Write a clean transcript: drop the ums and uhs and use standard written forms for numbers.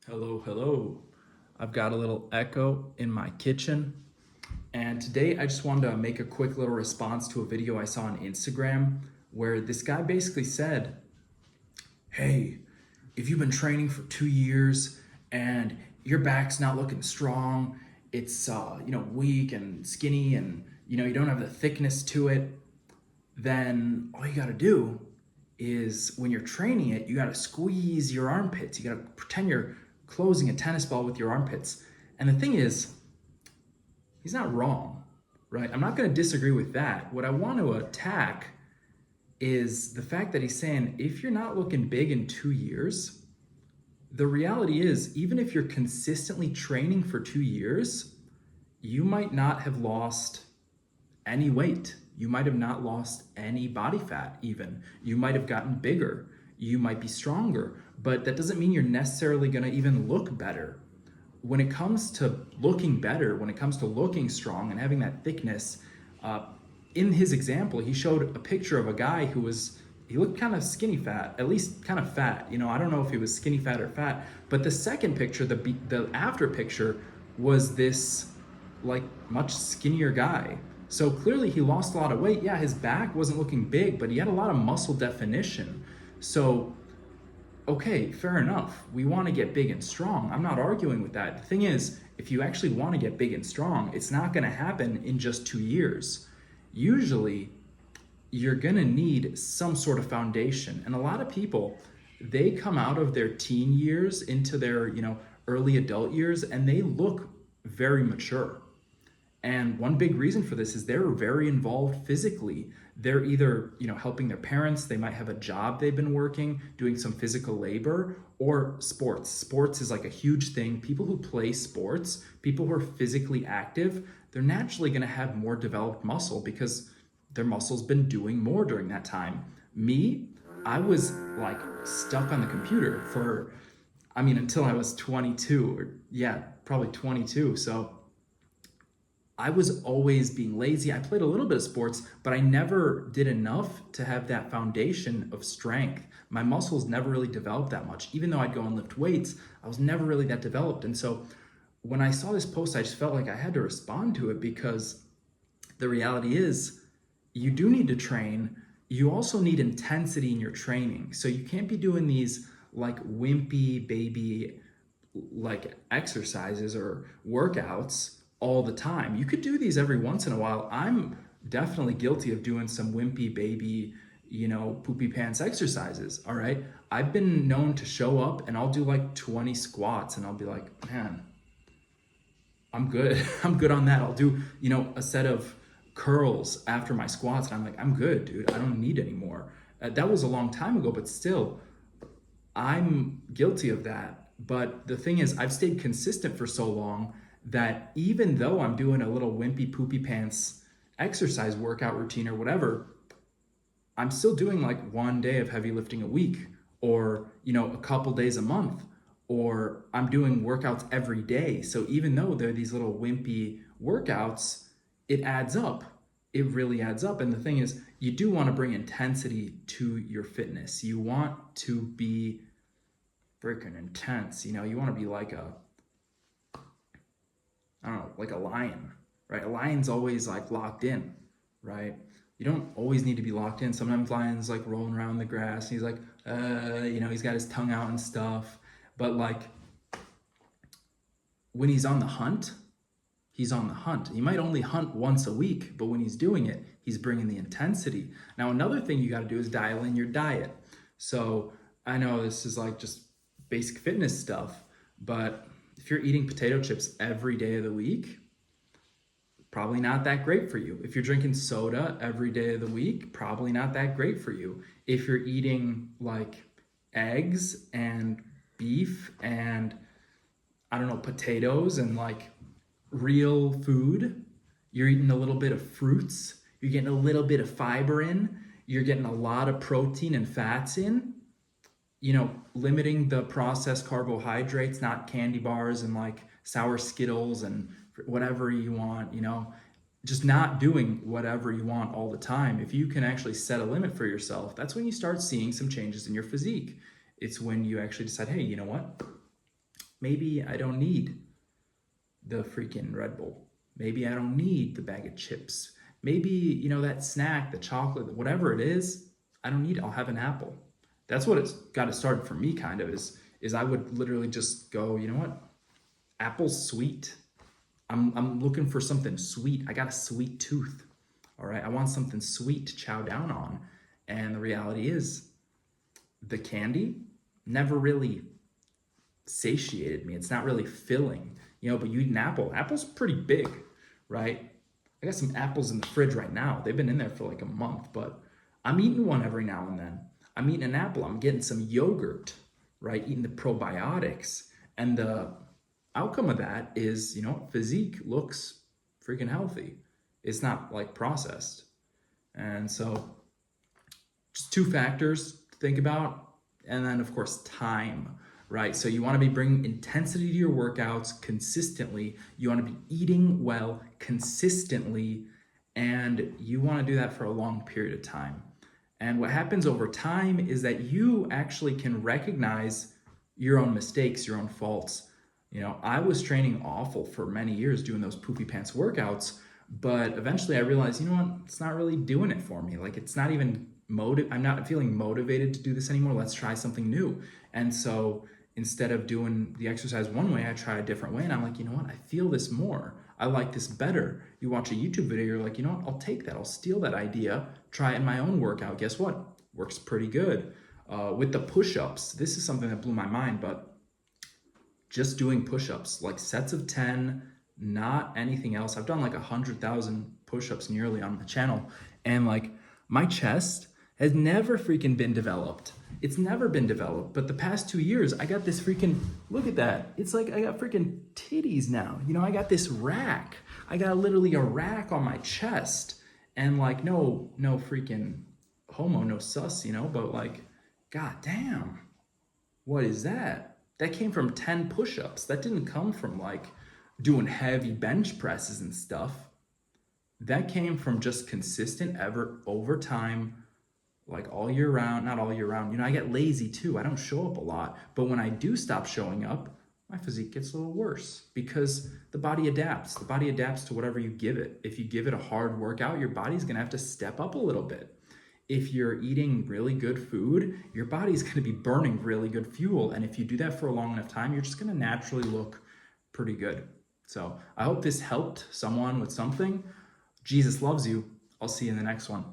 Hello, hello. I've got a little echo in my kitchen. And today I just wanted to make a quick little response to a video I saw on Instagram where this guy basically said, hey, if you've been training for 2 years and your back's not looking strong, it's weak and skinny and you don't have the thickness to it, then all you got to do is when you're training it, you got to squeeze your armpits. You got to pretend you're closing a tennis ball with your armpits. And the thing is, he's not wrong, right? I'm not going to disagree with that. What I want to attack is the fact that he's saying if you're not looking big in 2 years, the reality is even if you're consistently training for 2 years, you might not have lost any weight. You might have not lost any body fat even. You might have gotten bigger. You might be stronger, but that doesn't mean you're necessarily going to even look better. When it comes to looking better, when it comes to looking strong and having that thickness, in his example, he showed a picture of a guy he looked kind of skinny fat, at least kind of fat. I don't know if he was skinny fat or fat, but the second picture, the after picture, was this like much skinnier guy. So clearly he lost a lot of weight. Yeah, his back wasn't looking big, but he had a lot of muscle definition. So, okay, fair enough. We want to get big and strong. I'm not arguing with that. The thing is, if you actually want to get big and strong, it's not going to happen in just 2 years. Usually, you're going to need some sort of foundation. And a lot of people, they come out of their teen years into their, early adult years, and they look very mature. And one big reason for this is they're very involved physically. They're either, helping their parents, they might have a job they've been working, doing some physical labor, or sports. Sports is like a huge thing. People who play sports, people who are physically active, they're naturally going to have more developed muscle because their muscle's been doing more during that time. Me, I was like stuck on the computer until I was 22 probably 22. So I was always being lazy. I played a little bit of sports, but I never did enough to have that foundation of strength. My muscles never really developed that much. Even though I'd go and lift weights, I was never really that developed. And so when I saw this post, I just felt like I had to respond to it because the reality is you do need to train. You also need intensity in your training. So you can't be doing these like wimpy baby like exercises or workouts all the time. You could do these every once in a while. I'm definitely guilty of doing some wimpy baby, poopy pants exercises. All right. I've been known to show up and I'll do like 20 squats and I'll be like, man, I'm good. I'm good on that. I'll do, a set of curls after my squats. And I'm like, I'm good, dude. I don't need any more. That was a long time ago, but still, I'm guilty of that. But the thing is, I've stayed consistent for so long that even though I'm doing a little wimpy poopy pants exercise workout routine or whatever, I'm still doing like one day of heavy lifting a week or, a couple days a month, or I'm doing workouts every day. So even though they're these little wimpy workouts, it adds up. It really adds up. And the thing is, you do want to bring intensity to your fitness. You want to be freaking intense. You want to be like like a lion, right? A lion's always like locked in, right? You don't always need to be locked in. Sometimes lions like rolling around in the grass and he's like, he's got his tongue out and stuff. But like when he's on the hunt, he's on the hunt. He might only hunt once a week, but when he's doing it, he's bringing the intensity. Now, another thing you got to do is dial in your diet. So I know this is like just basic fitness stuff, but if you're eating potato chips every day of the week, probably not that great for you. If you're drinking soda every day of the week, probably not that great for you. If you're eating like eggs and beef and potatoes and like real food, you're eating a little bit of fruits, you're getting a little bit of fiber in, you're getting a lot of protein and fats in, limiting the processed carbohydrates, not candy bars and like sour Skittles and whatever you want, just not doing whatever you want all the time. If you can actually set a limit for yourself, that's when you start seeing some changes in your physique. It's when you actually decide, hey, you know what? maybe I don't need the freaking Red Bull. Maybe I don't need the bag of chips. Maybe, that snack, the chocolate, whatever it is, I don't need it. I'll have an apple. That's what it's got it started for me, kind of, is I would literally just go, you know what? Apple's sweet. I'm looking for something sweet. I got a sweet tooth. All right. I want something sweet to chow down on. And the reality is, the candy never really satiated me. It's not really filling, but you eat an apple. Apple's pretty big, right? I got some apples in the fridge right now. They've been in there for like a month, but I'm eating one every now and then. I'm eating an apple. I'm getting some yogurt, right? Eating the probiotics. And the outcome of that is, physique looks freaking healthy. It's not like processed. And so just two factors to think about. And then of course, time, right? So you want to be bringing intensity to your workouts consistently. You want to be eating well consistently, and you want to do that for a long period of time. And what happens over time is that you actually can recognize your own mistakes, your own faults. I was training awful for many years doing those poopy pants workouts, but eventually I realized, it's not really doing it for me. Like, it's not even I'm not feeling motivated to do this anymore. Let's try something new. And so instead of doing the exercise one way, I try a different way. And I'm like, I feel this more. I like this better. You watch a YouTube video, you're like, I'll take that. I'll steal that idea, try it in my own workout. Guess what? Works pretty good. With the push-ups, this is something that blew my mind, but just doing push-ups, like sets of 10, not anything else. I've done like 100,000 push-ups nearly on the channel. And like, my chest has never freaking been developed. It's never been developed. But the past 2 years, I got this freaking, look at that. It's like I got freaking titties now. I got this rack. I got literally a rack on my chest. And like, no freaking homo, no sus, but like, god damn, what is that? That came from 10 push-ups. That didn't come from like doing heavy bench presses and stuff. That came from just consistent over time, like all year round, not all year round. I get lazy too. I don't show up a lot. But when I do stop showing up, my physique gets a little worse because the body adapts. The body adapts to whatever you give it. If you give it a hard workout, your body's going to have to step up a little bit. If you're eating really good food, your body's going to be burning really good fuel. And if you do that for a long enough time, you're just going to naturally look pretty good. So I hope this helped someone with something. Jesus loves you. I'll see you in the next one.